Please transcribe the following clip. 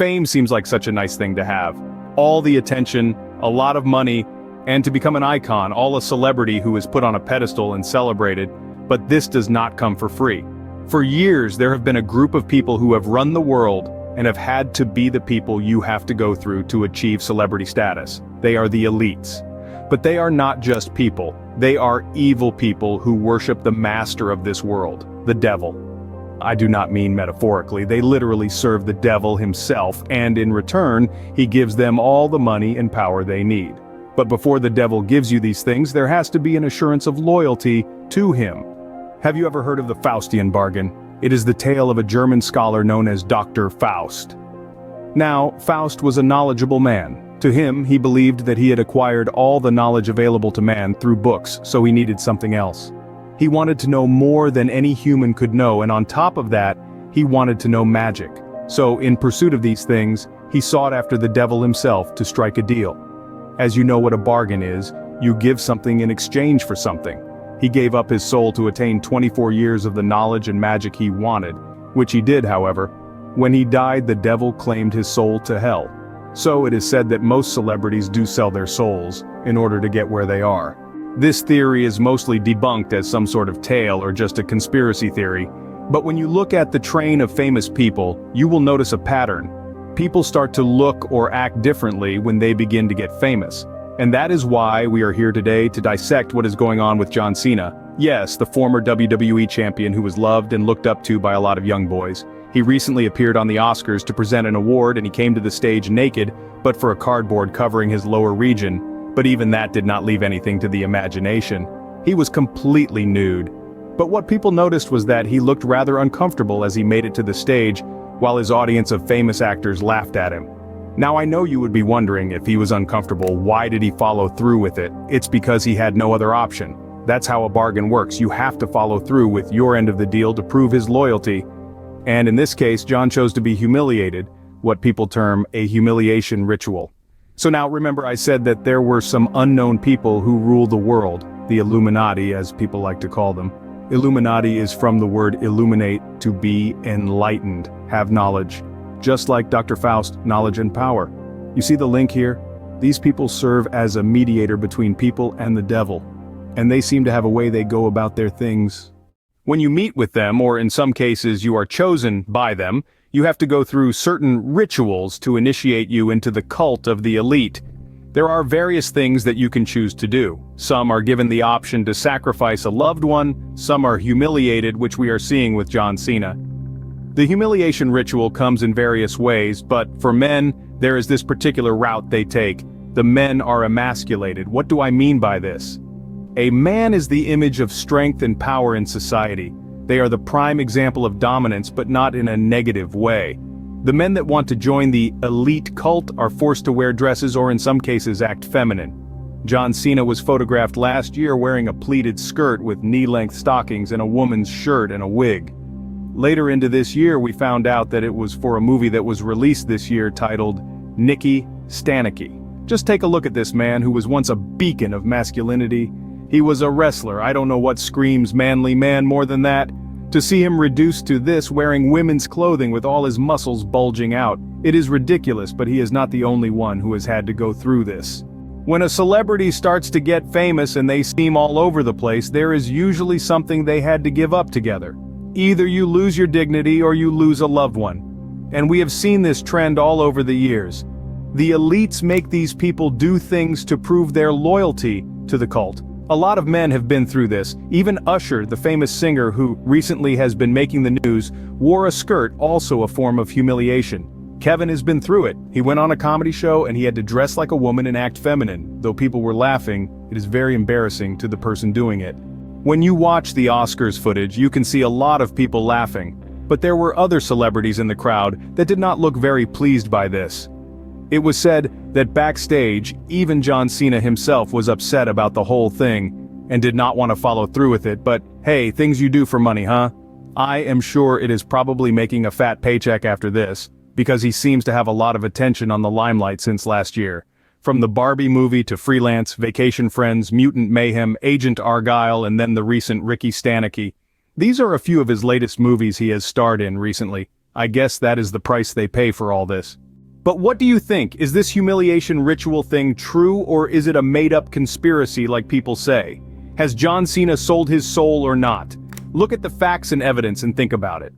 Fame seems like such a nice thing to have. All the attention, a lot of money, and to become an icon, all a celebrity who is put on a pedestal and celebrated, but this does not come for free. For years there have been a group of people who have run the world and have had to be the people you have to go through to achieve celebrity status. They are the elites. But they are not just people, they are evil people who worship the master of this world, the devil. I do not mean metaphorically, they literally serve the devil himself, and in return, he gives them all the money and power they need. But before the devil gives you these things, there has to be an assurance of loyalty to him. Have you ever heard of the Faustian bargain? It is the tale of a German scholar known as Dr. Faust. Now, Faust was a knowledgeable man. To him, he believed that he had acquired all the knowledge available to man through books, so he needed something else. He wanted to know more than any human could know, and on top of that, he wanted to know magic. So, in pursuit of these things, he sought after the devil himself to strike a deal. As you know what a bargain is, you give something in exchange for something. He gave up his soul to attain 24 years of the knowledge and magic he wanted, which he did, however. When he died, the devil claimed his soul to hell. So it is said that most celebrities do sell their souls in order to get where they are. This theory is mostly debunked as some sort of tale or just a conspiracy theory, but when you look at the train of famous people, you will notice a pattern. People start to look or act differently when they begin to get famous. And that is why we are here today to dissect what is going on with John Cena. Yes, the former WWE champion who was loved and looked up to by a lot of young boys. He recently appeared on the Oscars to present an award, and he came to the stage naked, but for a cardboard covering his lower region. But even that did not leave anything to the imagination. He was completely nude. But what people noticed was that he looked rather uncomfortable as he made it to the stage, while his audience of famous actors laughed at him. Now I know you would be wondering, if he was uncomfortable, why did he follow through with it? It's because he had no other option. That's how a bargain works. You have to follow through with your end of the deal to prove his loyalty. And in this case, John chose to be humiliated, what people term a humiliation ritual. So now remember, I said that there were some unknown people who rule the world, the Illuminati as people like to call them. Illuminati is from the word illuminate, to be enlightened, have knowledge. Just like Dr. Faust, knowledge and power. You see the link here? These people serve as a mediator between people and the devil. And they seem to have a way they go about their things. When you meet with them, or in some cases you are chosen by them, you have to go through certain rituals to initiate you into the cult of the elite. There are various things that you can choose to do. Some are given the option to sacrifice a loved one, some are humiliated, which we are seeing with John Cena. The humiliation ritual comes in various ways, but for men, there is this particular route they take. The men are emasculated. What do I mean by this? A man is the image of strength and power in society. They are the prime example of dominance, but not in a negative way. The men that want to join the elite cult are forced to wear dresses or in some cases act feminine. John Cena was photographed last year wearing a pleated skirt with knee-length stockings and a woman's shirt and a wig. Later into this year we found out that it was for a movie that was released this year titled Nikki Stanicky. Just take a look at this man who was once a beacon of masculinity. He was a wrestler. I don't know what screams manly man more than that. To see him reduced to this, wearing women's clothing with all his muscles bulging out, it is ridiculous, but he is not the only one who has had to go through this. When a celebrity starts to get famous and they seem all over the place, there is usually something they had to give up together. Either you lose your dignity or you lose a loved one. And we have seen this trend all over the years. The elites make these people do things to prove their loyalty to the cult. A lot of men have been through this. Even Usher, the famous singer who recently has been making the news, wore a skirt, also a form of humiliation. Kevin has been through it. He went on a comedy show and he had to dress like a woman and act feminine. Though people were laughing, it is very embarrassing to the person doing it. When you watch the Oscars footage, you can see a lot of people laughing. But there were other celebrities in the crowd that did not look very pleased by this. It was said that backstage, even John Cena himself was upset about the whole thing and did not want to follow through with it, but hey, things you do for money, huh? I am sure it is probably making a fat paycheck after this, because he seems to have a lot of attention on the limelight since last year. From the Barbie movie to Freelance, Vacation Friends, Mutant Mayhem, Agent Argyle, and then the recent Ricky Stanicky. These are a few of his latest movies he has starred in recently. I guess that is the price they pay for all this. But what do you think? Is this humiliation ritual thing true, or is it a made-up conspiracy like people say? Has John Cena sold his soul or not? Look at the facts and evidence and think about it.